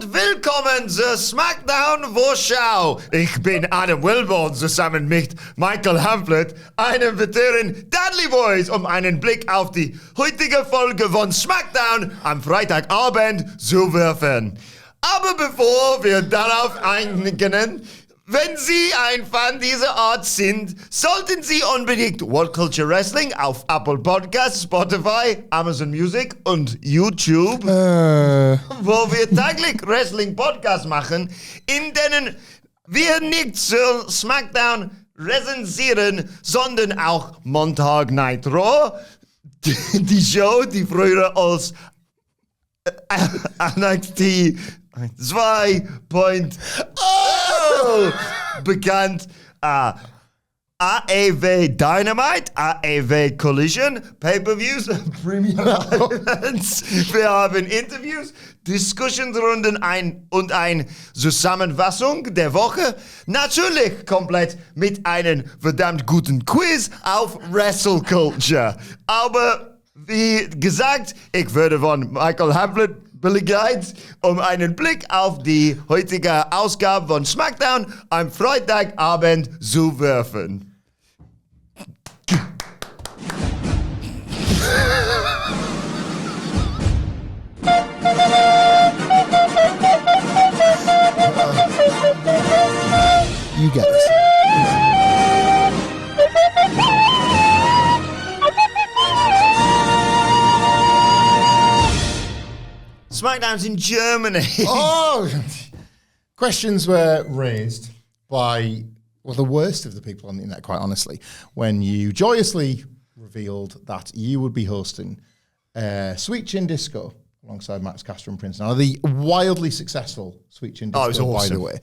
und willkommen zur SmackDown-Vorschau. Ich bin Adam Wilbourn zusammen mit Michael Hamflett, einem weiteren Dudley Boys, um einen Blick auf die heutige Folge von SmackDown am Freitagabend zu werfen. Aber bevor wir darauf eingehen, wenn Sie ein Fan dieser Art sind, sollten Sie unbedingt WhatCulture Wrestling auf Apple Podcasts, Spotify, Amazon Music und YouTube, wo wir täglich Wrestling-Podcasts machen, in denen wir nicht zur SmackDown rezensieren, sondern auch Montag Night Raw, die Show, die früher als NXT 2.0 bekannt. AEW Dynamite, AEW Collision, Pay-Per-Views, Premium Events. Wir haben Interviews, Diskussionsrunden und eine Zusammenfassung der Woche. Natürlich komplett mit einem verdammt guten Quiz auf WrestleCulture. Aber wie gesagt, ich würde von Michael Hamflett begeistert, um einen Blick auf die heutige Ausgabe von SmackDown am Freitagabend zu werfen. You get this. SmackDown's in Germany. Questions were raised by, well, the worst of the people on the internet, quite honestly, when you joyously revealed that you would be hosting Sweet Chin Disco alongside Max Caster and Prince. Now, the wildly successful Sweet Chin Disco, it was awesome. by the way.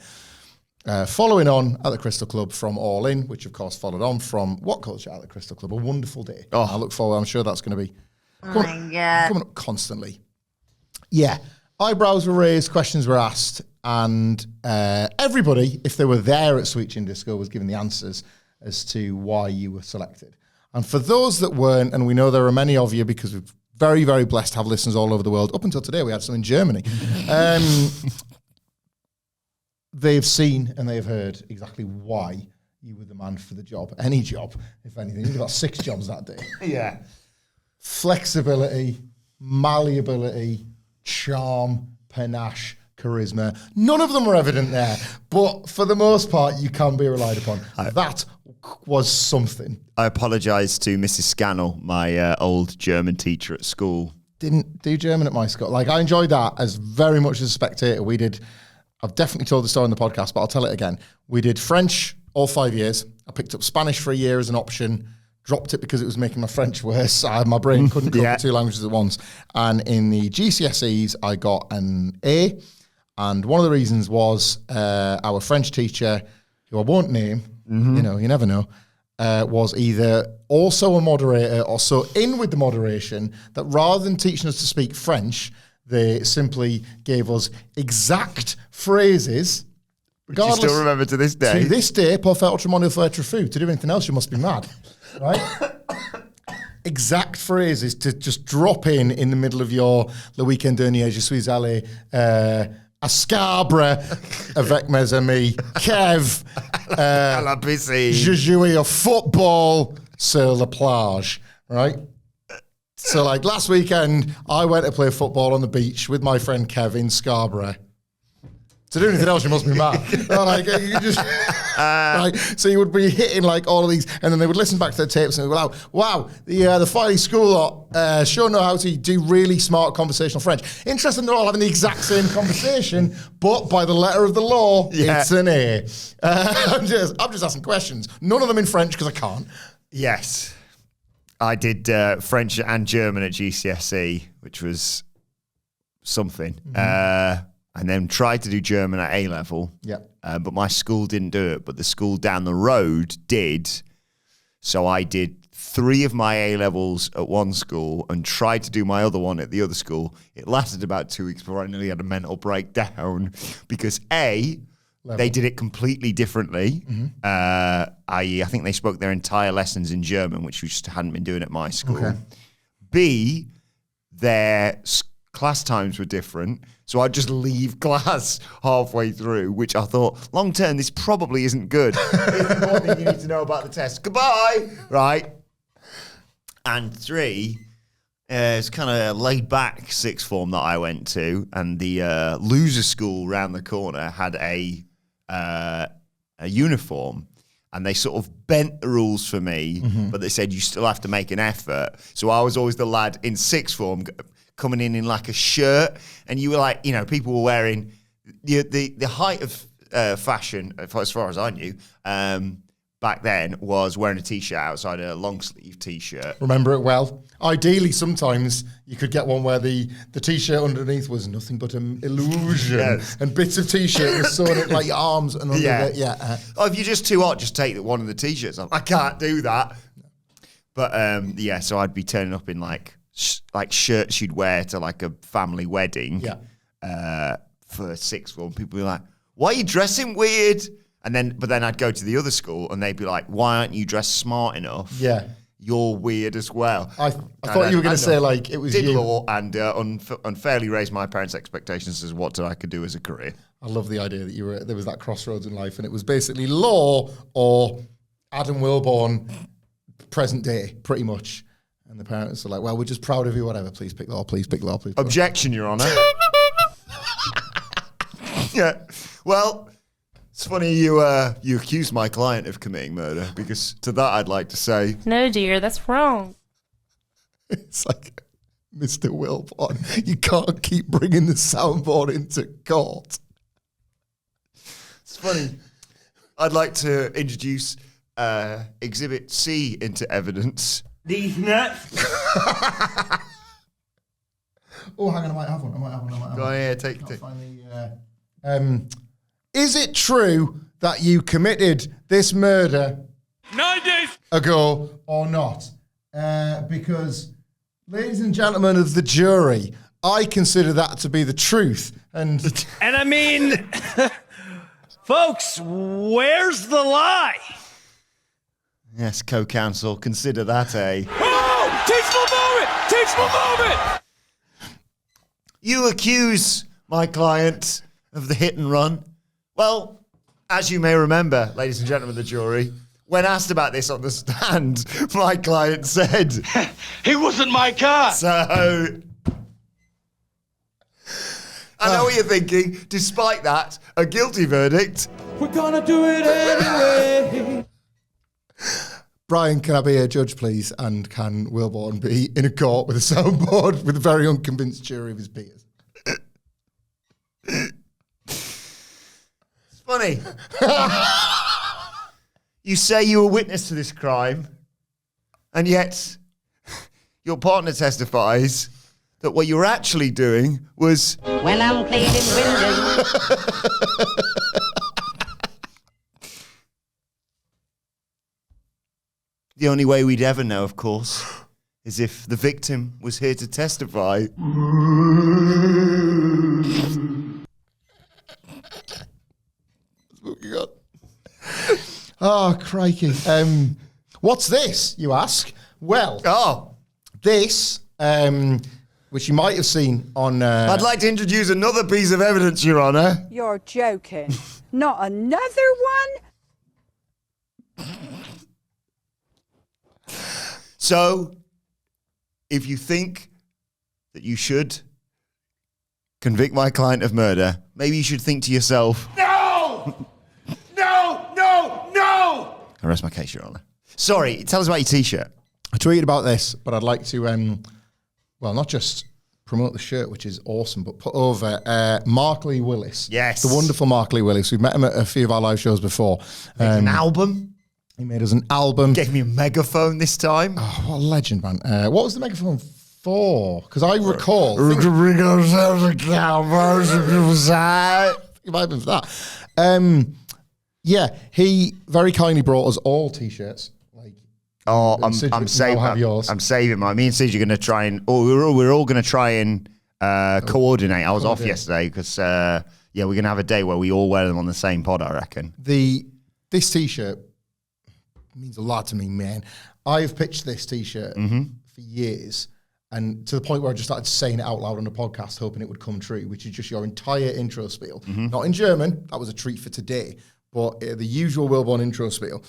Following on at the Crystal Club from All In, which of course followed on from WhatCulture at the Crystal Club. A wonderful day. I look forward. I'm sure that's going to be coming up constantly. Yeah, eyebrows were raised, questions were asked, and everybody, if they were there at Sweet Chin Disco, was given the answers as to why you were selected. And for those that weren't, and we know there are many of you because we're very, very blessed to have listeners all over the world. Up until today, we had some in Germany. They've seen and they've heard exactly why you were the man for the job. Any job, if anything. You've got 6 jobs that day. Yeah. Flexibility, malleability, charm, panache, charisma. None of them were evident there, but for the most part, you can be relied upon. That was something. I apologise to Mrs. Scannell, my old German teacher at school. Didn't do German at my school. Like, I enjoyed that as very much as a spectator. We did, I've definitely told the story in the podcast, but I'll tell it again. We did French all 5 years. I picked up Spanish for a year as an option. Dropped it because it was making my French worse. My brain couldn't cope with 2 languages at once. And in the GCSEs, I got an A. And one of the reasons was our French teacher, who I won't name, you know, you never know, was either also a moderator or so in with the moderation that rather than teaching us to speak French, they simply gave us exact phrases. Which you still remember to this day. To this day, pour faire autrement il faut être fou. To do anything else, you must be mad. Right? Exact phrases to just drop in the middle of your Le week-end dernier, je suis allé à Scarborough avec mes amis, Kev, je jouais au football sur la plage, right? So like last weekend, I went to play football on the beach with my friend Kev in Scarborough. To do anything else, you must be mad. Like, you just, right? So you would be hitting like all of these, and then they would listen back to the tapes and go, wow, the Filey school lot sure know how to do really smart conversational French. Interesting, they're all having the exact same conversation, but by the letter of the law, it's an A. I'm just asking questions. None of them in French because I can't. Yes. I did French and German at GCSE, which was something. And then tried to do German at A-level. Yeah. But my school didn't do it, but the school down the road did. So I did 3 of my A-levels at one school and tried to do my other one at the other school. It lasted about 2 weeks before I nearly had a mental breakdown because they did it completely differently. I think they spoke their entire lessons in German, which we just hadn't been doing at my school. Okay. B, their class times were different. So I'd just leave class halfway through, which I thought, long term, this probably isn't good. Here's the important thing you need to know about the test. Goodbye. Right. And 3, it's kind of laid back sixth form that I went to. And the loser school round the corner had a uniform. And they sort of bent the rules for me, but they said you still have to make an effort. So I was always the lad in sixth form coming in like a shirt, and you were like, people were wearing the height of fashion, as far as I knew, back then was wearing a t-shirt outside a long sleeve t-shirt. Remember it well. Ideally, sometimes you could get one where the t-shirt underneath was nothing but an illusion, and bits of t-shirt were sewn up like your arms and under it. Yeah. If you're just too hot, just take one of the t-shirts off. I can't do that. But so I'd be turning up in like shirts you'd wear to like a family wedding. For sixth form, people be like, "Why are you dressing weird?" But then I'd go to the other school and they'd be like, "Why aren't you dressed smart enough? Yeah, you're weird as well." I thought you were going to say like it was did you. Law and unfairly raised my parents' expectations as what I could do as a career. I love the idea that there was that crossroads in life, and it was basically law or Adam Wilbourn, present day, pretty much. And the parents are like, "Well, we're just proud of you. Whatever. Please pick law. Please pick law. Please." Objection, Your Honour. Yeah. Well, it's funny you accused my client of committing murder, because to that I'd like to say, no, dear, that's wrong. It's like, Mr. Wilbourn, you can't keep bringing the soundboard into court. It's funny. I'd like to introduce Exhibit C into evidence. These nuts. Oh, hang on, I might have one. Go on, yeah, take. Is it true that you committed this murder 9 days ago or not? Because, ladies and gentlemen of the jury, I consider that to be the truth. And I mean, folks, where's the lie? Yes, co-counsel, consider that a... Oh! Teachable moment! You accuse my client of the hit and run. Well, as you may remember, ladies and gentlemen of the jury, when asked about this on the stand, my client said... It wasn't my car! So... I know what you're thinking. Despite that, a guilty verdict. We're gonna do it anyway! Brian, can I be a judge, please? And can Wilbourn be in a court with a soundboard with a very unconvinced jury of his peers? It's funny. You say you were witness to this crime, and yet your partner testifies that what you were actually doing was... When I'm cleaning windows. The only way we'd ever know, of course, is if the victim was here to testify. Oh, crikey. What's this, you ask? Well, this, which you might have seen on... I'd like to introduce another piece of evidence, Your Honour. You're joking. Not another one? So, if you think that you should convict my client of murder, maybe you should think to yourself... No! I rest my case, Your Honour. Sorry, tell us about your T-shirt. I tweeted about this, but I'd like to, not just promote the shirt, which is awesome, but put over Mark Lee Willis. Yes. The wonderful Mark Lee Willis. We've met him at a few of our live shows before. An album. He made us an album. Gave me a megaphone this time. Oh, what a legend, man. What was the megaphone for? Because I recall... We could bring ourselves a cowboys if it was that. It might have been for that. Yeah, he very kindly brought us all T-shirts. I'm saving. Yours. I'm saving mine. Me and Sid are going to try and. We're all going to try and coordinate. I was off yesterday because we're going to have a day where we all wear them on the same pod. I reckon. This T-shirt means a lot to me, man. I've pitched this T-shirt for years, And to the point where I just started saying it out loud on the podcast, hoping it would come true, which is just your entire intro spiel. Not in German, that was a treat for today, but the usual Wilbourn intro spiel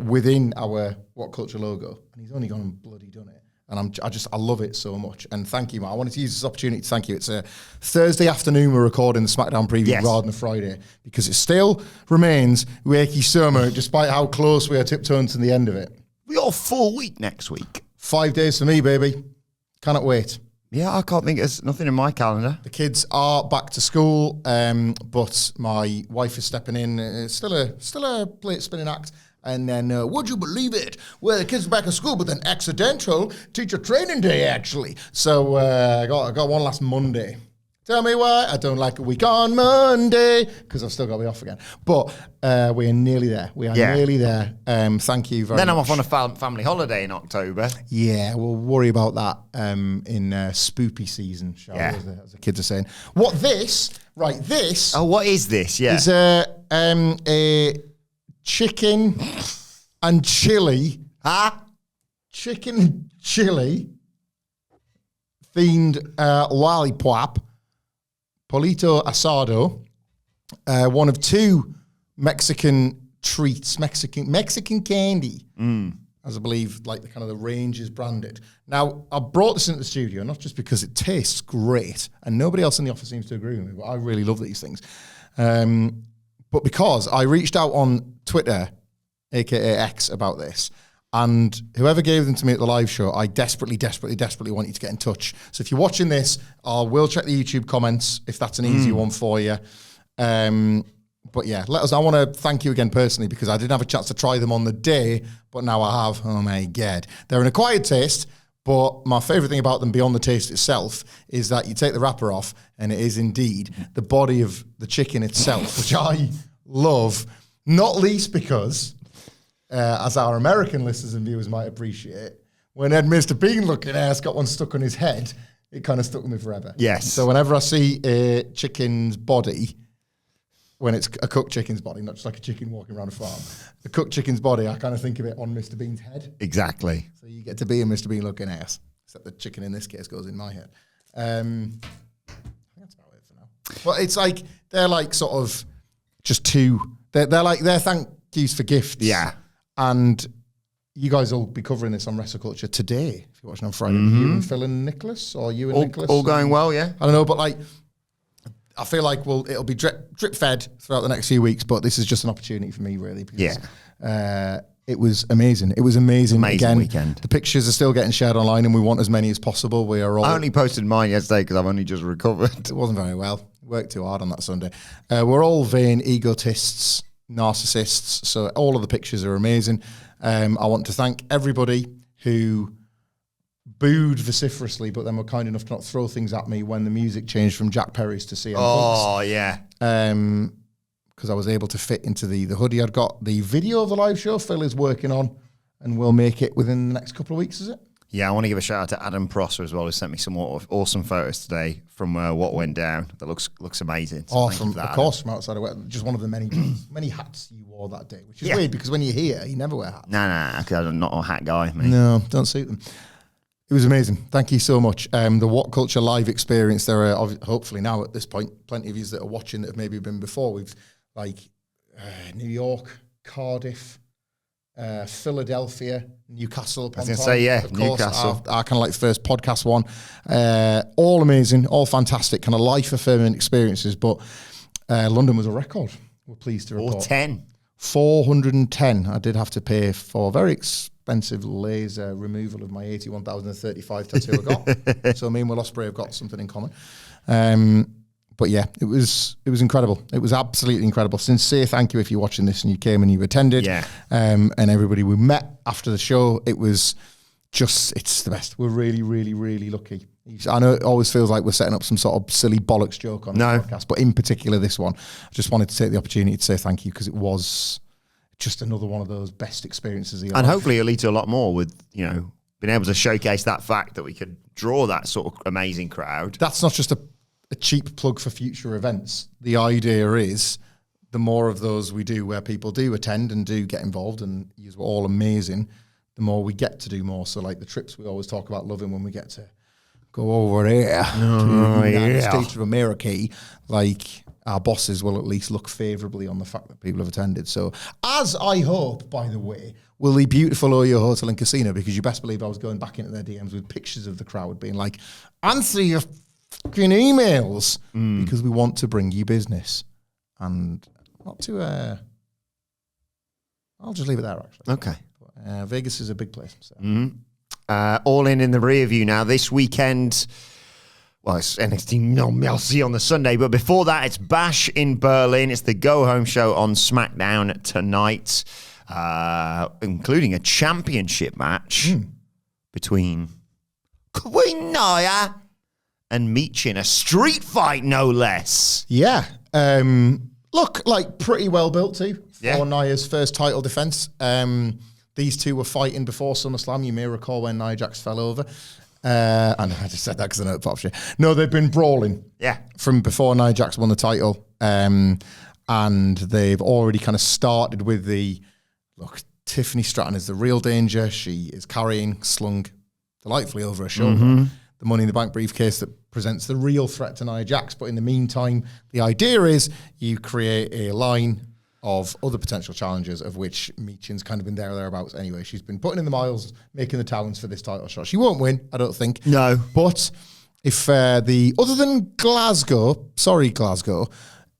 within our What Culture logo. And he's only gone and bloody done it. And I love it so much. And thank you, Matt. I wanted to use this opportunity to thank you. It's a Thursday afternoon we're recording the SmackDown preview rather than a Friday, because it still remains Wakey Summer, despite how close we are tiptoeing to the end of it. We got a full week next week. 5 days for me, baby. Cannot wait. Yeah, I can't think there's nothing in my calendar. The kids are back to school, but my wife is stepping in. It's still a plate spinning act. And then, would you believe it? Well, the kids are back in school, but then accidental teacher training day, actually. So I got one last Monday. Tell me why I don't like a week on Monday, because I've still got to be off again. But we are nearly there. We are nearly there. Thank you very much. Then I'm off on a family holiday in October. Yeah, we'll worry about that in spoopy season, shall we, as the kids are saying. This? Oh, what is this? Yeah. Is a chicken and chili. Chicken and chili themed lollipop. Polito asado, one of two Mexican treats, Mexican candy, as I believe like the range is branded. Now, I brought this into the studio, not just because it tastes great, and nobody else in the office seems to agree with me, but I really love these things. But because I reached out on Twitter, aka X, about this, and whoever gave them to me at the live show, I desperately want you to get in touch. So if you're watching this, I will check the YouTube comments if that's an easy one for you. But yeah, let us. I want to thank you again personally, because I didn't have a chance to try them on the day, but now I have. Oh my God. They're an acquired taste, but my favorite thing about them beyond the taste itself is that you take the wrapper off and it is indeed the body of the chicken itself, which I love, not least because... as our American listeners and viewers might appreciate, when Ed Mr. Bean looking ass got one stuck on his head, it kind of stuck with me forever. Yes. So whenever I see a chicken's body, when it's a cooked chicken's body, not just like a chicken walking around a farm, a cooked chicken's body, I kind of think of it on Mr. Bean's head. Exactly. So you get to be a Mr. Bean looking ass, except the chicken in this case goes in my head. I think that's about it for now. But it's like, they're like sort of just two, they're thank yous for gifts. Yeah. And you guys will be covering this on WrestleCulture today, if you're watching on Friday. You and Phil and Nicholas, or you and Nicholas? All going well, yeah. I don't know, but I feel like it'll be drip fed throughout the next few weeks, but this is just an opportunity for me, really. Because, it was amazing. It was amazing again. Weekend. The pictures are still getting shared online, and we want as many as possible. We are all. I only posted mine yesterday because I've only just recovered. It wasn't very well. Worked too hard on that Sunday. We're all vain egotists, narcissists, so all of the pictures are amazing. I want to thank everybody who booed vociferously, but then were kind enough to not throw things at me when the music changed from Jack Perry's to CM Punk's. Oh, yeah. Because I was able to fit into the hoodie I'd got. The video of the live show Phil is working on, and we'll make it within the next couple of weeks, is it? Yeah, I want to give a shout out to Adam Prosser as well, who sent me some awesome photos today from what went down. That looks amazing. So of course, from outside of just one of the many hats you wore that day, which is weird because when you're here, you never wear hats. Nah, because I'm not a hat guy, mate. No, don't suit them. It was amazing. Thank you so much. The What Culture live experience, there are hopefully now at this point, plenty of you that are watching that have maybe been before. We've New York, Cardiff, Philadelphia, Newcastle. I was going to say, yeah, of course, Newcastle. Our kind of like first podcast one. All amazing, all fantastic, kind of life-affirming experiences. But London was a record, we're pleased to report. 410. I did have to pay for very expensive laser removal of my 81,035 tattoo I got. So me and Will Ospreay have got something in common. But yeah, it was incredible. It was absolutely incredible. Sincere thank you if you're watching this and you came and you attended. Yeah. And everybody we met after the show, it was just, it's the best. We're really, really, really lucky. I know it always feels like we're setting up some sort of silly bollocks joke on the podcast, but in particular this one, I just wanted to take the opportunity to say thank you because it was just another one of those best experiences of your life. Hopefully it'll lead to a lot more with, being able to showcase that fact that we could draw that sort of amazing crowd. That's not just a cheap plug for future events. The idea is the more of those we do where people do attend and do get involved, and you're all amazing, the more we get to do more. So like the trips we always talk about loving when we get to go over there to the United States of America, like our bosses will at least look favourably on the fact that people have attended. So as I hope, by the way, will the beautiful Oyo Hotel and Casino, because you best believe I was going back into their DMs with pictures of the crowd being like, answer your fucking emails because we want to bring you business. And not to, I'll just leave it there actually. Okay. Vegas is a big place. So. All in the rear view now. This weekend, well, it's NXT No Mercy on the Sunday, but before that, it's Bash in Berlin. It's the go-home show on SmackDown tonight, including a championship match between Queen Nia and Michin, a street fight, no less. Yeah. Look, like pretty well built too for Nia's first title defense. These two were fighting before SummerSlam. You may recall when Nia Jax fell over. I know I just said that because I know it pops you. No, they've been brawling. Yeah. From before Nia Jax won the title. And they've already kind of started with look, Tiffany Stratton is the real danger. She is slung delightfully over her shoulder. The Money in the Bank briefcase that presents the real threat to Nia Jax. But in the meantime, the idea is you create a line of other potential challenges, of which Michin's kind of been thereabouts anyway. She's been putting in the miles, making the talents for this title shot. She won't win, I don't think. No. But if other than Glasgow,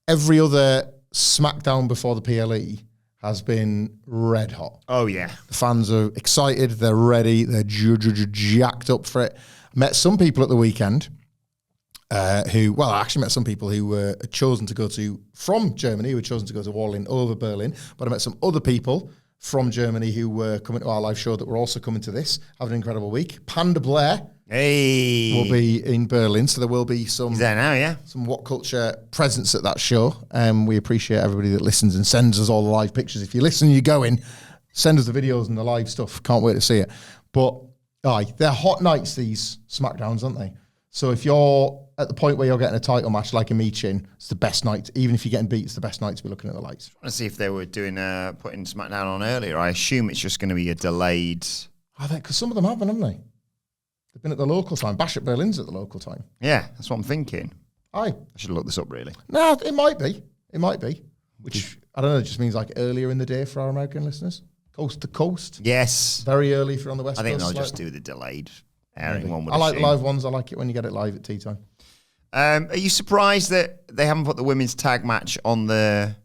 every other SmackDown before the PLE has been red hot. Oh, yeah. The fans are excited, they're ready, they're jacked up for it. Met some people at the weekend I actually met some people who were chosen to go from Germany, who were chosen to go to All In over Berlin, but I met some other people from Germany who were coming to our live show that were also coming to this, having an incredible week. Panda Blair will be in Berlin, so there will be some... He's there now, yeah. Some WhatCulture presence at that show. We appreciate everybody that listens and sends us all the live pictures. If you listen, you're going, send us the videos and the live stuff. Can't wait to see it. But, they're hot nights, these SmackDowns, aren't they? So if you're at the point where you're getting a title match like a Michin, it's the best night. Even if you're getting beat, it's the best night to be looking at the lights. I want to see if they were putting SmackDown on earlier. I assume it's just going to be a delayed... I think, because some of them haven't they? They've been at the local time. Bash at Berlin's at the local time. Yeah, that's what I'm thinking. I should look this up, really. No, it might be. Which, I don't know, it just means like earlier in the day for our American listeners. Coast to coast. Yes. Very early if you're on the West Coast. I think they'll just do the delayed airing one. I like the live ones. I like it when you get it live at tea time. Are you surprised that they haven't put the women's tag match on the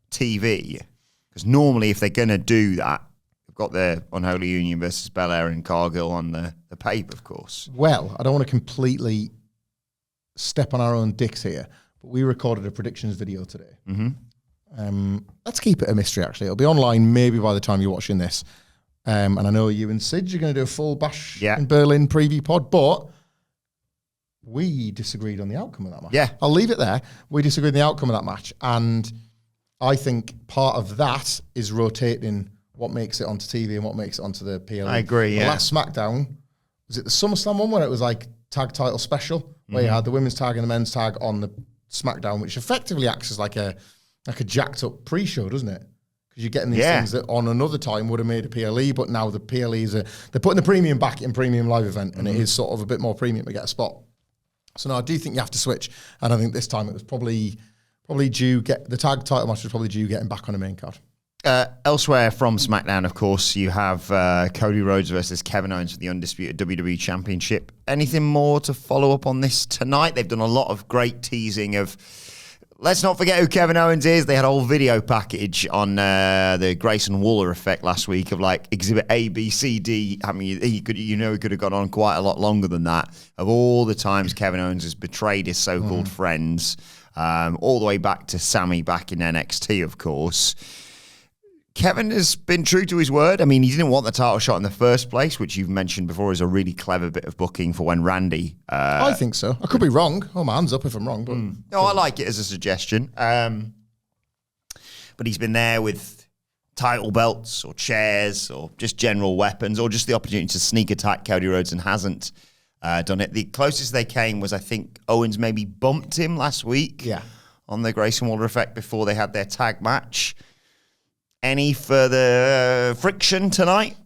TV? Because normally if they're going to do that, they've got the Unholy Union versus Belair and Cargill on the paper, of course. Well, I don't want to completely step on our own dicks here, but we recorded a predictions video today. Let's keep it a mystery, actually. It'll be online maybe by the time you're watching this. And I know you and Sid, you're going to do a full Bash in Berlin preview pod, but we disagreed on the outcome of that match. Yeah. I'll leave it there. We disagreed on the outcome of that match. And I think part of that is rotating what makes it onto TV and what makes it onto the PLE. I agree, The last SmackDown, was it the SummerSlam one where it was like tag title special, where you had the women's tag and the men's tag on the SmackDown, which effectively acts as like a jacked up pre-show, doesn't it? Because you're getting these things that on another time would have made a PLE, but now the PLE they're putting the premium back in premium live event, and it is sort of a bit more premium to get a spot. So no, I do think you have to switch, and I think this time it was probably due the tag title match was probably due getting back on the main card. Elsewhere from SmackDown, of course, you have Cody Rhodes versus Kevin Owens for the undisputed WWE Championship. Anything more to follow up on this tonight? They've done a lot of great teasing of... Let's not forget who Kevin Owens is. They had a whole video package on the Grayson Waller effect last week of like exhibit A, B, C, D. I mean, he could have gone on quite a lot longer than that. Of all the times Kevin Owens has betrayed his so-called friends, all the way back to Sammy back in NXT, of course. Kevin has been true to his word. I mean, he didn't want the title shot in the first place, which you've mentioned before is a really clever bit of booking for when Randy... I think so. I could be wrong. Oh, my hands up if I'm wrong. But No, I like it as a suggestion. But he's been there with title belts or chairs or just general weapons or just the opportunity to sneak attack Cody Rhodes and hasn't done it. The closest they came was, I think, Owens maybe bumped him last week on the Grayson Waller effect before they had their tag match. Any further friction tonight?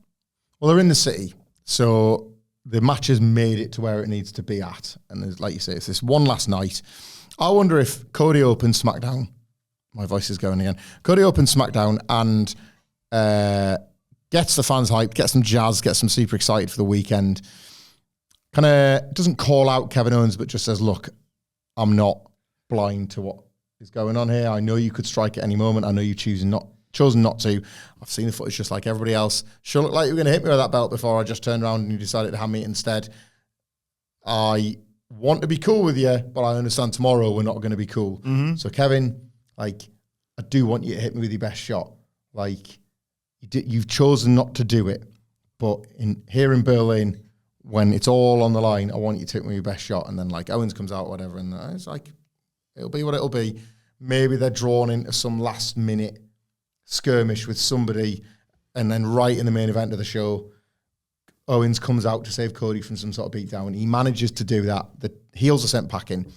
Well, they're in the city, so the match has made it to where it needs to be at. And like you say, it's this one last night. I wonder if Cody opens SmackDown. My voice is going again. Cody opens SmackDown and gets the fans hyped, gets them jazzed, gets them super excited for the weekend. Kind of doesn't call out Kevin Owens, but just says, look, I'm not blind to what is going on here. I know you could strike at any moment. I know you've chosen not to. I've seen the footage just like everybody else. Sure looked like you were going to hit me with that belt before I just turned around and you decided to hand me it instead. I want to be cool with you, but I understand tomorrow we're not going to be cool. Mm-hmm. So Kevin, like, I do want you to hit me with your best shot. Like, you've chosen not to do it, but here in Berlin, when it's all on the line, I want you to hit me with your best shot. And then like Owens comes out, whatever, and it's like, it'll be what it'll be. Maybe they're drawn into some last minute skirmish with somebody, and then right in the main event of the show, Owens comes out to save Cody from some sort of beatdown. He manages to do that. The heels are sent packing, and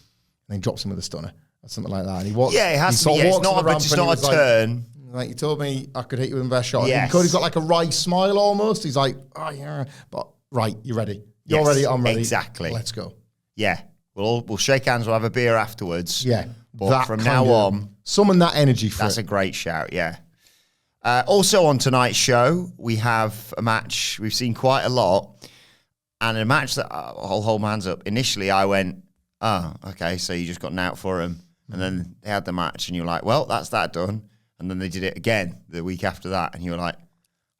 then drops him with a stunner or something like that. And he walks. Yeah, it has to be. Yeah, it's not a turn. Like, you told me I could hit you with my best shot. Yes. And Cody's got like a wry smile almost. He's like, oh yeah, but right, you're ready. You're ready. I'm ready. Exactly. Let's go. Yeah, we'll shake hands. We'll have a beer afterwards. Yeah, but from now on, summon that energy for that's a great shout. Yeah. Also on tonight's show, we have a match we've seen quite a lot, and a match that I'll hold my hands up. Initially, I went, oh, okay, so you just got an out for him. And then they had the match, and you were like, well, that's that done. And then they did it again the week after that, and you were like,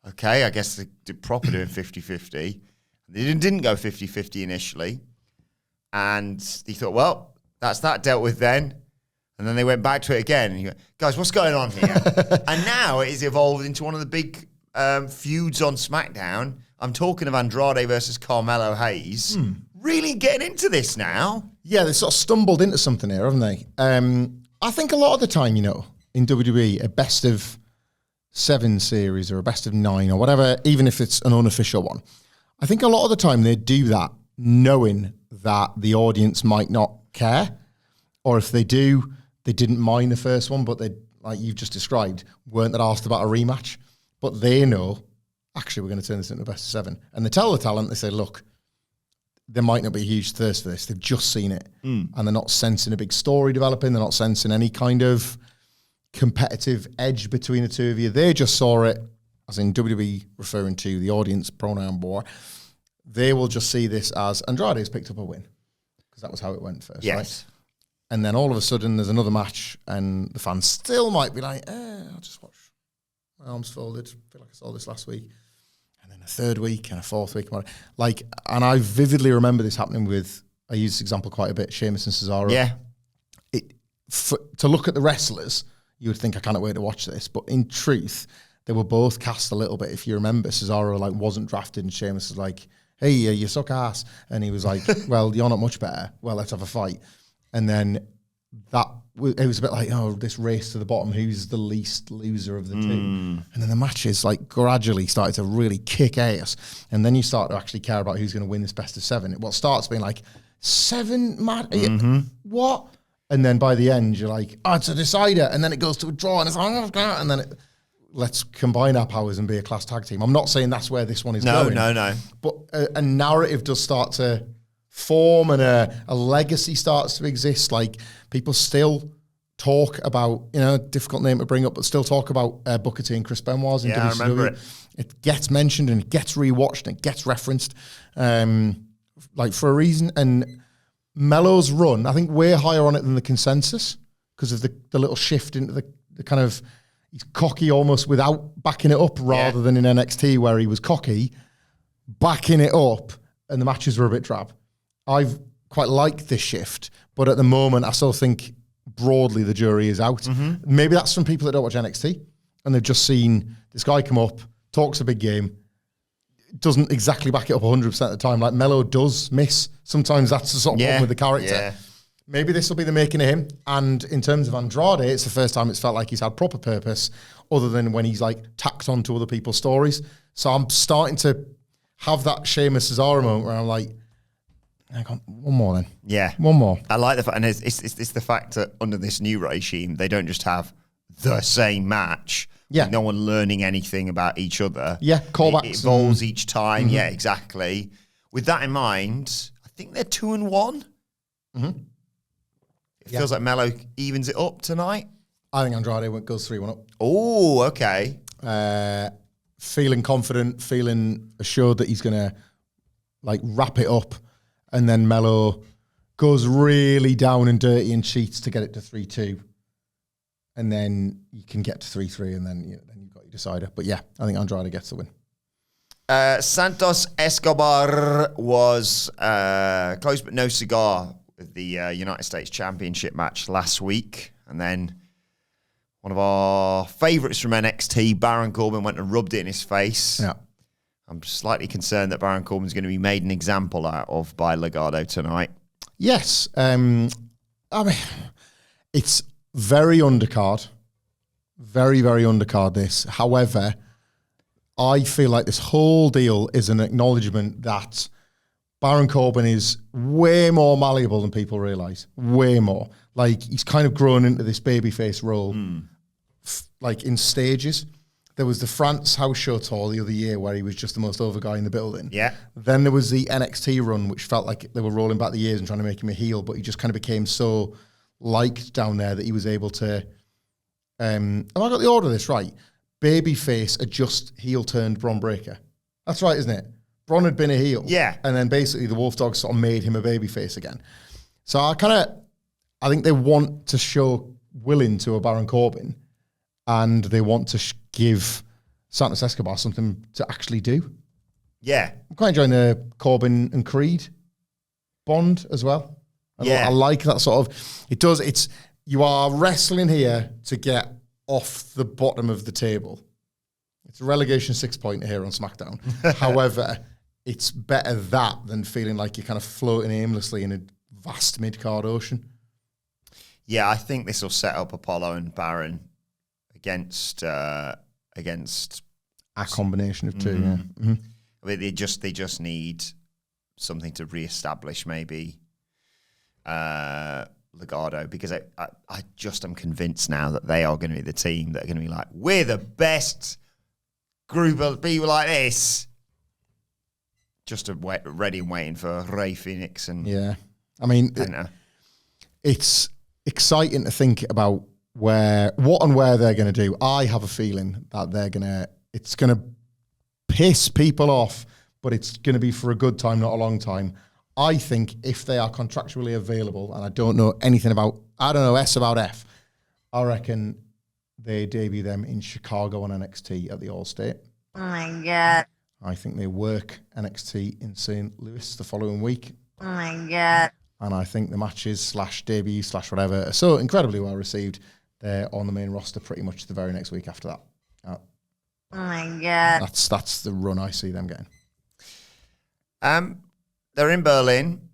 okay, I guess they did proper doing 50-50. They didn't go 50-50 initially. And you thought, well, that's that dealt with then. And then they went back to it again. And you go, guys, what's going on here? And now it has evolved into one of the big feuds on SmackDown. I'm talking of Andrade versus Carmelo Hayes. Really getting into this now. Yeah, they sort of stumbled into something here, haven't they? I think a lot of the time, you know, in WWE, a best of 7 series or a best of 9 or whatever, even if it's an unofficial one, I think a lot of the time they do that knowing that the audience might not care. Or if they do, they didn't mind the first one, but they, like you've just described, weren't that asked about a rematch. But they know, actually, we're going to turn this into a best of 7. And they tell the talent, they say, look, there might not be a huge thirst for this. They've just seen it. And they're not sensing a big story developing. They're not sensing any kind of competitive edge between the two of you. They just saw it, as in WWE referring to the audience pronoun boy. They will just see this as Andrade has picked up a win. Because that was how it went first, right? And then all of a sudden there's another match and the fans still might be like, I'll just watch. My arms folded. I feel like I saw this last week. And then a third week and a fourth week. Like, and I vividly remember this happening with, I use this example quite a bit, Sheamus and Cesaro. Yeah. To look at the wrestlers, you would think, I can't wait to watch this. But in truth, they were both cast a little bit. If you remember, Cesaro like wasn't drafted and Sheamus was like, hey, you suck ass. And he was like, well, you're not much better. Well, let's have a fight. And then it was a bit like, oh, this race to the bottom, who's the least loser of the two? And then the matches like gradually started to really kick ass. And then you start to actually care about who's going to win this best of 7. What starts being like, 7 match? What? And then by the end, you're like, oh, it's a decider. And then it goes to a draw, and it's like, and then let's combine our powers and be a class tag team. I'm not saying that's where this one is going. No. But a narrative does start to form, and a legacy starts to exist. Like, people still talk about, you know, difficult name to bring up, but still talk about Booker T and Chris Benoit's in WCW. I remember it. It gets mentioned and it gets rewatched and it gets referenced, like for a reason. And Melo's run, I think we're higher on it than the consensus because of the little shift into the kind of, he's cocky almost without backing it up, rather than in NXT where he was cocky, backing it up, and the matches were a bit drab. I've quite liked this shift, but at the moment I still think broadly the jury is out. Maybe that's from people that don't watch NXT and they've just seen this guy come up, talks a big game, doesn't exactly back it up 100% of the time. Like Melo does miss. Sometimes that's the sort of problem with the character. Yeah. Maybe this will be the making of him. And in terms of Andrade, it's the first time it's felt like he's had proper purpose other than when he's like tacked onto other people's stories. So I'm starting to have that Sheamus Cesaro moment where I'm like, hang on, one more then. Yeah. One more. I like the fact, and it's the fact that under this new regime, they don't just have the same match Yeah. No one learning anything about each other. Yeah, callbacks. It evolves each time. Yeah, exactly. With that in mind, I think they're 2-1. It feels like Melo evens it up tonight. I think Andrade goes 3-1 up. Oh, okay. Feeling confident, feeling assured that he's going to like wrap it up. And then Melo goes really down and dirty and cheats to get it to 3-2. And then you can get to 3-3 and then you've got your decider. But yeah, I think Andrade gets the win. Santos Escobar was close but no cigar with the United States Championship match last week. And then one of our favourites from NXT, Baron Corbin, went and rubbed it in his face. Yeah. I'm slightly concerned that Baron Corbin's going to be made an example out of by Legado tonight. Yes. I mean, it's very undercard. Very, very undercard, this. However, I feel like this whole deal is an acknowledgement that Baron Corbin is way more malleable than people realise. Way more. Like, he's kind of grown into this babyface role, like, in stages. There was the France house show tour the other year where he was just the most over guy in the building. Yeah. Then there was the NXT run, which felt like they were rolling back the years and trying to make him a heel, but he just kind of became so liked down there that he was able to... have I got the order of this right? Babyface, adjust, heel turned Bron Breakker. That's right, isn't it? Bron had been a heel. Yeah. And then basically the Wolf Dogs sort of made him a babyface again. So I think they want to show willing to a Baron Corbin and they want to give Santos Escobar something to actually do. Yeah. I'm quite enjoying the Corbin and Creed bond as well. I like that sort of, you are wrestling here to get off the bottom of the table. It's a relegation 6-pointer here on SmackDown. However, it's better that than feeling like you're kind of floating aimlessly in a vast mid-card ocean. Yeah, I think this will set up Apollo and Baron against a combination of two. Yeah. Mm-hmm. I mean, they just need something to reestablish maybe Legado, because I just am convinced now that they are going to be the team that are going to be like, we're the best group of people like this. Just ready and waiting for Rey Fénix and I mean, it's exciting to think about what and where they're going to do. I have a feeling that it's going to piss people off, but it's going to be for a good time, not a long time. I think if they are contractually available, and I don't know anything about, I don't know S about F, I reckon they debut them in Chicago on NXT at the All-State. Oh my God. I think they work NXT in St. Louis the following week. Oh my God. And I think the matches / debut / whatever are so incredibly well received, they're on the main roster pretty much the very next week after that. Oh my God. That's the run I see them getting. They're in Berlin.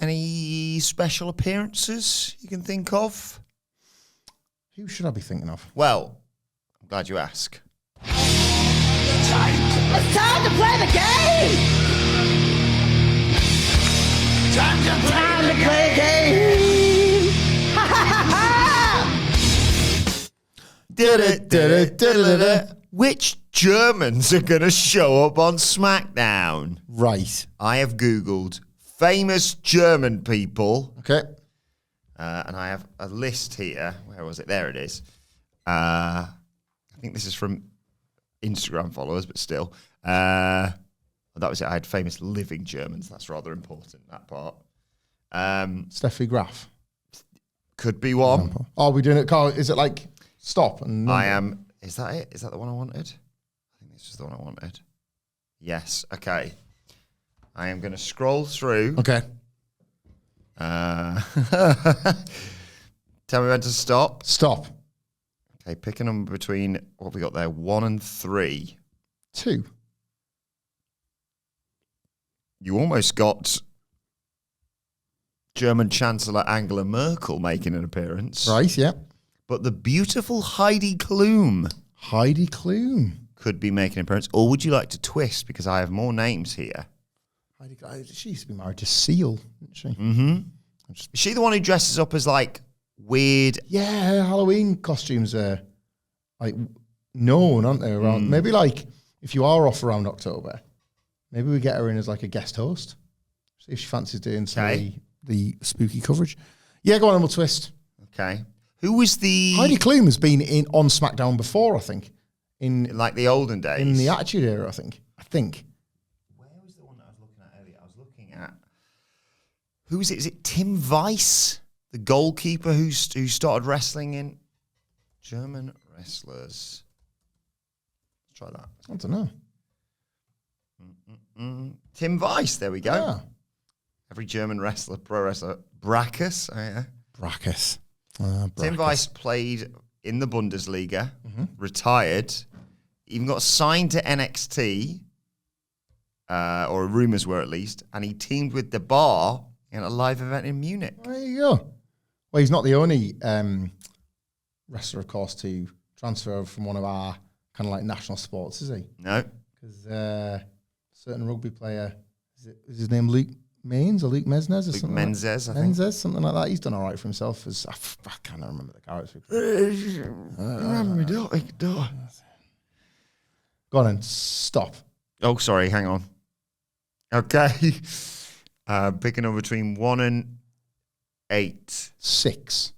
Any special appearances you can think of? Who should I be thinking of? Well, I'm glad you ask. It's time to play the game! Time to play the game! Ha ha ha ha! Which Germans are going to show up on SmackDown? Right. I have Googled famous German people. Okay. And I have a list here. Where was it? There it is. I think this is from Instagram followers, but still. That was it. I had famous living Germans. That's rather important, that part. Steffi Graf. Could be one. Are we doing it, Carl? Is it like stop? And I am. Is that it? Is that the one I wanted? I think this is the one I wanted. Yes. Okay. I am going to scroll through. Okay. Tell me when to stop. Stop. Okay, pick a number between, what have we got there, 1 and 3. 2. You almost got German Chancellor Angela Merkel making an appearance. Right, yeah. But the beautiful Heidi Klum. Heidi Klum. Could be making an appearance. Or would you like to twist? Because I have more names here. She used to be married to Seal, didn't she? Mm-hmm. Is she the one who dresses up as, like, weird... Yeah, her Halloween costumes are like known, aren't they? Around maybe like if you are off around October, maybe we get her in as like a guest host. See if she fancies doing the spooky coverage. Yeah, go on, and we'll twist. Okay. Who was the Heidi Klum has been on SmackDown before, I think. In like the olden days? In the Attitude Era, I think. Where was the one that I was looking at earlier? I was looking at who is it? Is it Tim Weiss, the goalkeeper who started wrestling in German wrestlers? Let's try that. I don't know. Tim Weiss. There we go. Yeah. Every German wrestler, pro wrestler, Brackus. Oh, yeah. Brackus. Tim Weiss played in the Bundesliga, retired, even got signed to NXT, or rumors were at least, and he teamed with The Bar in a live event in Munich. There you go. Well, he's not the only wrestler, of course, to transfer from one of our kind of like national sports, is he? No. Because a certain rugby player, is his name Luke Maines or Luke Mesnez or something? Menzes, like I think. Menzes, something like that. He's done all right for himself. As I can't remember the character. Go on and stop. Oh, sorry, hang on. Okay. Picking up between 1 and 8. 6.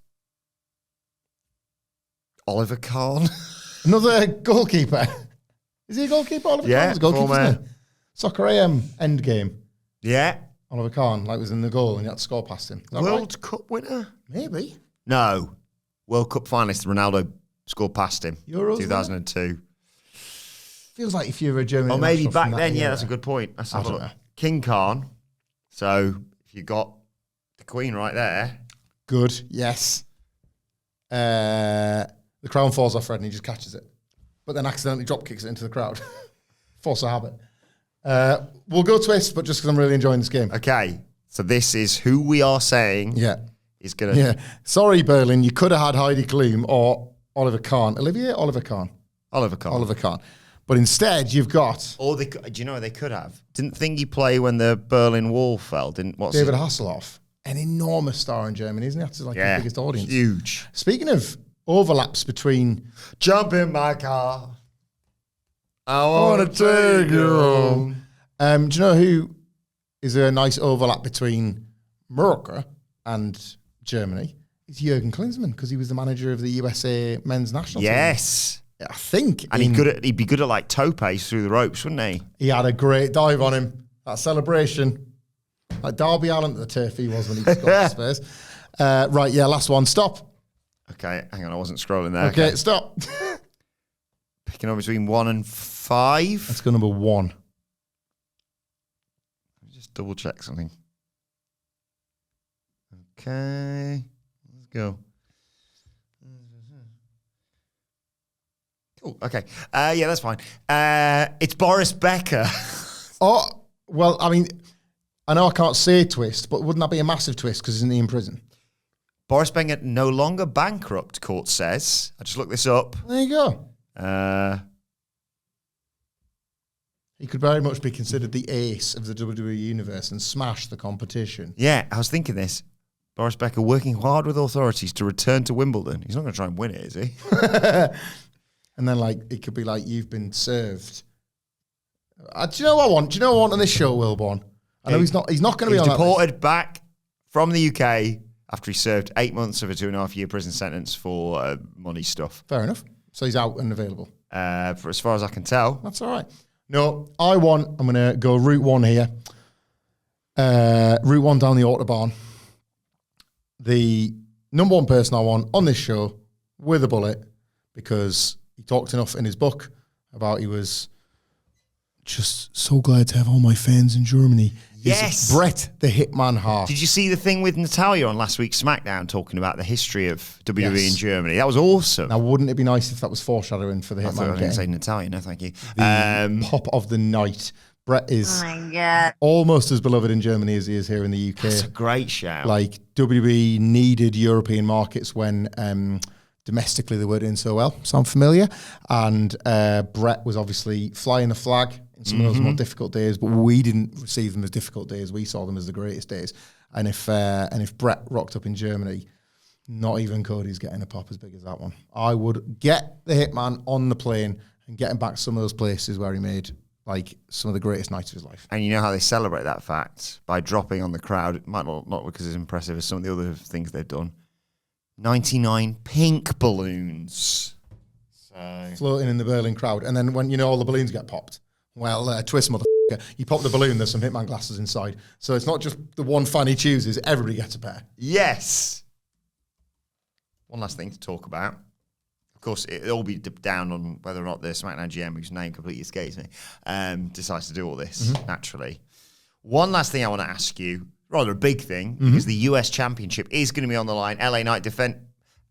Oliver Kahn. Another goalkeeper. Is he a goalkeeper? Oliver Kahn's a goalkeeper, isn't he? Soccer AM Endgame. Yeah. Oliver Kahn, like, was in the goal and you had to score past him. Is that World right? Cup winner? Maybe. No. World Cup finalist, Ronaldo scored past him. Euros, 2002. Feels like if you're a German. Or maybe international back from that then, yeah, era. that's a good point. Let's I have a don't look. know. King Khan. So if you got the Queen right there. Good, yes. The crown falls off Fred and he just catches it. But then accidentally drop kicks it into the crowd. Force of habit. We'll go twist, but just because I'm really enjoying this game. Okay. So this is who we are saying is going to... Yeah. Sorry, Berlin, you could have had Heidi Klum or Oliver Kahn. Oliver Kahn. But instead, you've got... Or do you know what they could have? Didn't Thingy play when the Berlin Wall fell? David Hasselhoff. An enormous star in Germany, isn't he? That's like the biggest audience. Huge. Speaking of overlaps between... Jump in my car. I want to take you home. Do you know who is a nice overlap between America and Germany? It's Jurgen Klinsmann, because he was the manager of the USA men's national team. Yes. I think. And he'd be good at like topes through the ropes, wouldn't he? He had a great dive on him. That celebration. Like Darby Allin at the turf he was when he scored the Spurs. Right, yeah, last one. Stop. Okay, hang on, I wasn't scrolling there. Okay, stop. Picking up between 1 and 5. Let's go number 1. Let me just double check something. Okay, let's go. Cool, okay. Yeah, that's fine. It's Boris Becker. Oh, well, I mean, I know I can't say twist, but wouldn't that be a massive twist because isn't he in prison? Boris Becker no longer bankrupt, court says. I just looked this up. There you go. He could very much be considered the ace of the WWE universe and smash the competition. Yeah, I was thinking this. Boris Becker working hard with authorities to return to Wimbledon. He's not going to try and win it, is he? And then, like, it could be like, you've been served. Do you know what I want? Do you know what I want on this show, Wilbourn? I know he's not going to be on that deported back from the UK after he served 8 months of a 2.5-year prison sentence for money stuff. Fair enough. So he's out and available. For as far as I can tell. That's all right. No, I'm going to go route 1 here. Route 1 down the Autobahn. The number 1 person I want on this show with a bullet, because he talked enough in his book about he was just so glad to have all my fans in Germany. Yes. Is Bret the Hitman Hart. Did you see the thing with Natalia on last week's SmackDown talking about the history of WWE Yes. in Germany? That was awesome. Now, wouldn't it be nice if that was foreshadowing for the I thought I Hitman was going to say getting Natalia. No, thank you. the pop of the night? Bret is almost as beloved in Germany as he is here in the UK. That's a great shout. Like, WWE needed European markets when domestically they weren't doing so well. Sound familiar? And Bret was obviously flying the flag in some of those more difficult days, but we didn't receive them as difficult days. We saw them as the greatest days. And if Bret rocked up in Germany, not even Cody's getting a pop as big as that one. I would get the Hitman on the plane and get him back to some of those places where he made like some of the greatest nights of his life. And you know how they celebrate that fact? By dropping on the crowd. It might not because it's impressive as some of the other things they've done. 99 pink balloons. So Floating in the Berlin crowd. And then when, all the balloons get popped, well, twist, motherfucker. You pop the balloon, there's some Hitman glasses inside. So it's not just the one fan he chooses, everybody gets a pair. yes. One last thing to talk about. Of course, it'll all be down on whether or not the SmackDown GM, whose name completely escapes me, decides to do all this, naturally. One last thing I want to ask you, rather a big thing, because the US Championship is going to be on the line. LA Knight defended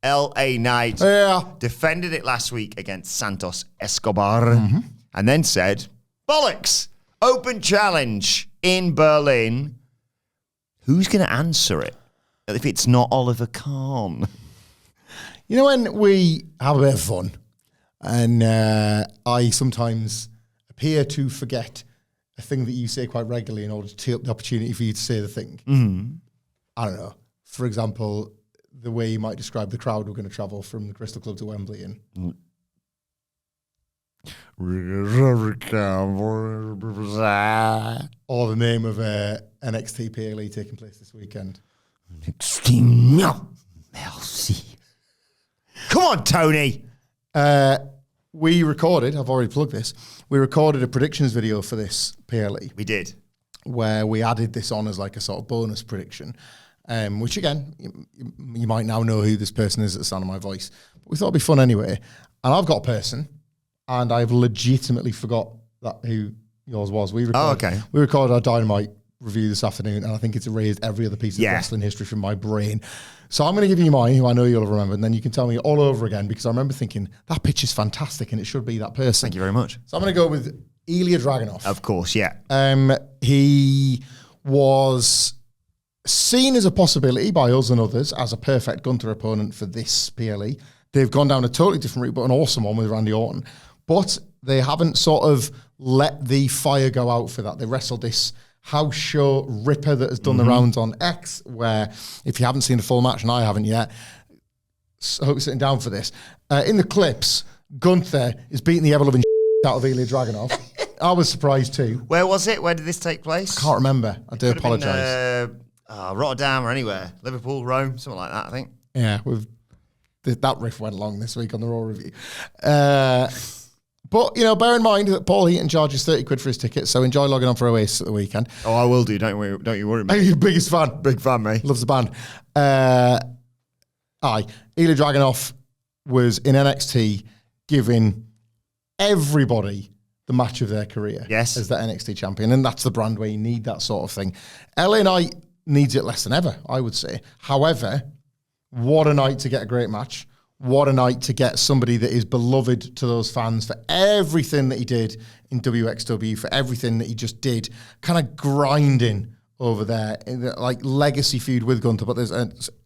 it last week against Santos Escobar, and then said, bollocks, open challenge in Berlin. Who's going to answer it if it's not Oliver Kahn? When we have a bit of fun, and I sometimes appear to forget a thing that you say quite regularly in order to tee up the opportunity for you to say the thing. I don't know. For example, the way you might describe the crowd we're going to travel from the Crystal Club to Wembley in. Or the name of NXT PLE taking place this weekend. Merci. Come on, Tony. We recorded, I've already plugged this, we recorded a predictions video for this PLE. We did. Where we added this on as like a sort of bonus prediction, which again, you might now know who this person is at the sound of my voice. But we thought it'd be fun anyway. And I've got a person, and I've legitimately forgot who yours was. We recorded our Dynamite review this afternoon, and I think it's erased every other piece of wrestling history from my brain. So I'm going to give you mine, who I know you'll have remembered, and then you can tell me all over again, because I remember thinking, that pitch is fantastic, and it should be that person. Thank you very much. So I'm going to go with Ilya Dragunov. Of course, yeah. He was seen as a possibility by us and others as a perfect Gunther opponent for this PLE. They've gone down a totally different route, but an awesome one with Randy Orton. But they haven't sort of let the fire go out for that. They wrestled this house show ripper that has done the rounds on X, where if you haven't seen the full match, and I haven't yet, so I hope you're sitting down for this. In the clips, Gunther is beating the ever-loving out of Ilya Dragunov. I was surprised too. Where was it? Where did this take place? I can't remember. I do apologise. Rotterdam or anywhere. Liverpool, Rome, something like that, I think. Yeah, that riff went long this week on the Raw review. But, bear in mind that Paul Heaton charges 30 quid for his ticket, so enjoy logging on for Oasis at the weekend. Oh, I will do. Don't you worry, mate. I'm your biggest fan. Big fan, mate. Loves the band. Ilya Dragunov was in NXT giving everybody the match of their career as the NXT champion, and that's the brand where you need that sort of thing. LA Knight needs it less than ever, I would say. However, what a night to get a great match. What a night to get somebody that is beloved to those fans for everything that he did in WXW, for everything that he just did, kind of grinding over there, in the, like, legacy feud with Gunther, but there's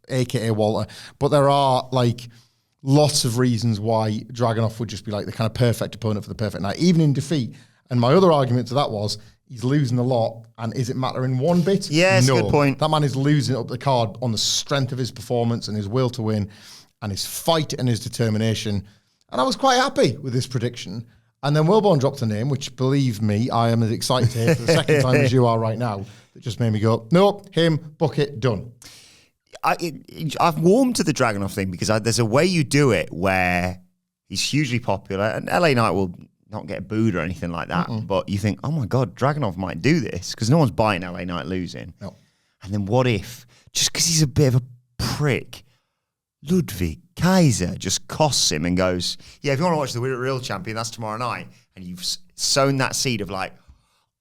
AKA Walter. But there are, like, lots of reasons why Dragunov would just be, like, the kind of perfect opponent for the perfect night, even in defeat. And my other argument to that was, he's losing a lot, and is it mattering one bit? Yeah, that's a good point. That man is losing up the card on the strength of his performance and his will to win, and his fight and his determination. And I was quite happy with this prediction. And then Wilbourn dropped a name, which, believe me, I am as excited to hear for the second time as you are right now. That just made me go, nope, him, book it, done. I've warmed to the Dragunov thing because there's a way you do it where he's hugely popular, and LA Knight will not get booed or anything like that. But you think, oh my God, Dragunov might do this because no one's buying LA Knight losing. No. And then what if, just because he's a bit of a prick, Ludwig Kaiser just costs him and goes, yeah, if you want to watch the real champion, that's tomorrow night. And you've sown that seed of like,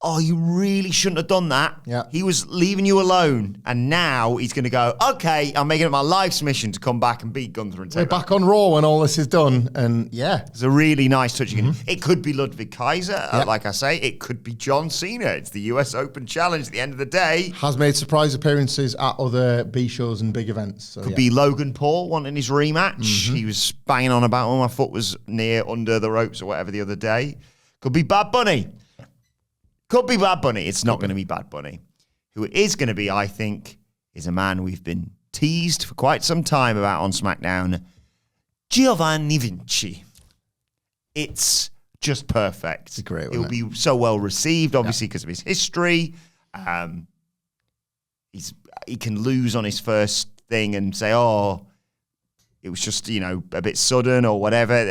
oh, you really shouldn't have done that. Yeah. He was leaving you alone. And now he's going to go, okay, I'm making it my life's mission to come back and beat Gunther and take We're back on Raw when all this is done. And yeah. It's a really nice touch. It could be Ludwig Kaiser, like I say. It could be John Cena. It's the US Open Challenge at the end of the day. Has made surprise appearances at other B shows and big events. So, could be Logan Paul wanting his rematch. He was banging on about, my foot was under the ropes or whatever the other day. Could be Bad Bunny. Could be Bad Bunny. It's not going to be Bad Bunny. Who it is going to be, I think, is a man we've been teased for quite some time about on SmackDown, Giovanni Vinci. It's just perfect. It's great, It'll be so well received, obviously, because of his history. He can lose on his first thing and say, "Oh, it was just a bit sudden" or whatever.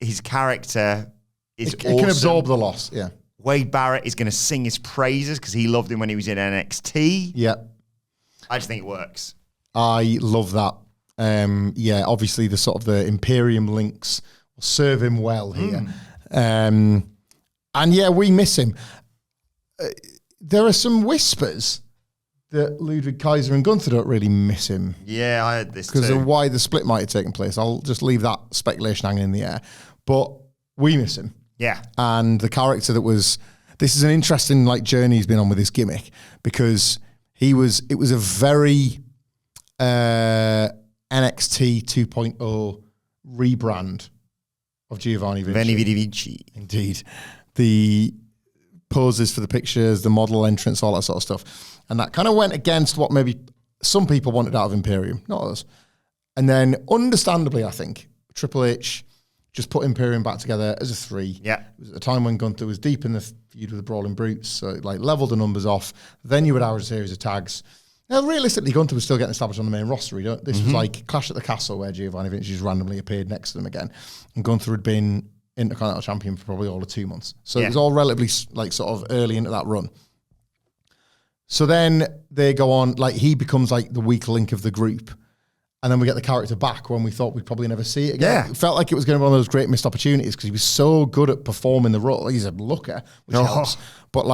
His character is awesome. It can absorb the loss. Yeah. Wade Barrett is going to sing his praises because he loved him when he was in NXT. Yeah. I just think it works. I love that. Obviously the sort of the Imperium links will serve him well here. And yeah, we miss him. There are some whispers that Ludwig Kaiser and Gunther don't really miss him. Yeah, I heard this too. Because of why the split might have taken place. I'll just leave that speculation hanging in the air. But we miss him. Yeah. And the character this is an interesting journey he's been on with this gimmick, because it was a very NXT 2.0 rebrand of Giovanni Vinci. Indeed. The poses for the pictures, the model entrance, all that sort of stuff. And that kind of went against what maybe some people wanted out of Imperium, not us. And then, understandably, I think, Triple H just put Imperium back together as a 3. Yeah. It was at a time when Gunther was deep in the feud with the Brawling Brutes, so it leveled the numbers off. Then you would have a series of tags. Now, realistically, Gunther was still getting established on the main roster. This was like Clash at the Castle, where Giovanni Vinci just randomly appeared next to them again. And Gunther had been Intercontinental Champion for probably all of 2 months. So it was all relatively sort of early into that run. So then they go on, he becomes the weak link of the group. And then we get the character back when we thought we'd probably never see it again. Yeah. It felt like it was going to be one of those great missed opportunities because he was so good at performing the role. He's a looker, which helps. But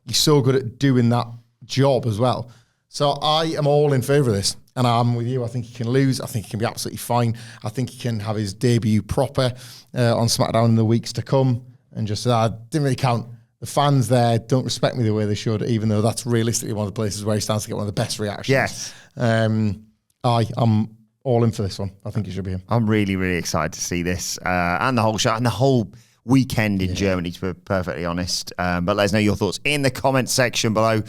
he's so good at doing that job as well. So I am all in favour of this. And I'm with you. I think he can lose. I think he can be absolutely fine. I think he can have his debut proper on SmackDown in the weeks to come. And just, I didn't really count. The fans there don't respect me the way they should, even though that's realistically one of the places where he stands to get one of the best reactions. Yes. I'm all in for this one. I think it should be him. I'm really, really excited to see this and the whole show and the whole weekend in Germany, to be perfectly honest. But let us know your thoughts in the comments section below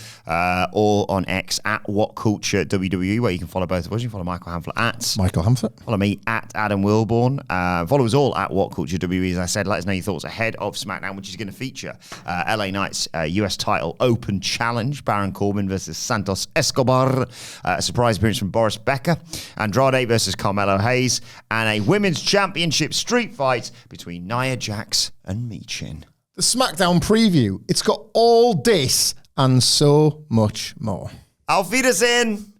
or on X at WhatCulture WWE, where you can follow both of us. You can follow Michael Hamflett at Michael Hamflett. Follow me at Adam Wilbourn. Follow us all at WhatCulture WWE. As I said, let us know your thoughts ahead of SmackDown, which is going to feature LA Knight's US title open challenge, Baron Corbin versus Santos Escobar, a surprise appearance from Boris Becker, Andrade versus Carmelo Hayes, and a women's championship street fight between Nia Jax and Michin. The SmackDown preview. It's got all this and so much more. Auf Wiedersehen!